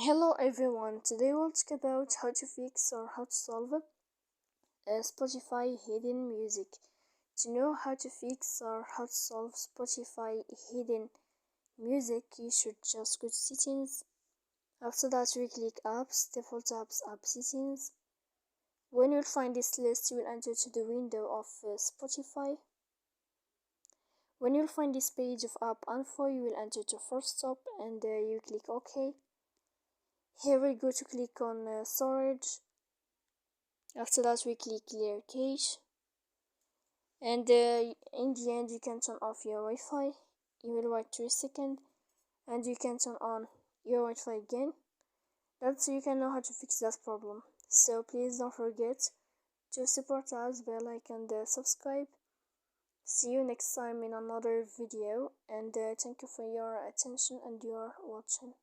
Hello everyone, today we'll talk about how to fix or how to solve Spotify hidden music. To know how to fix or how to solve Spotify hidden music, you should just go to settings. After that, we click apps, default apps, app settings. When you'll find this list, you will enter to the window of Spotify. When you'll find this page of app info, you will enter to first stop and you click OK. Here we go to click on storage. After that, we click clear cache, and in the end you can turn off your Wi-Fi. You will wait 3 seconds and you can turn on your Wi-Fi again. That's so you can know how to fix that problem. So please don't forget to support us by like and subscribe. See you next time in another video, and thank you for your attention and your watching.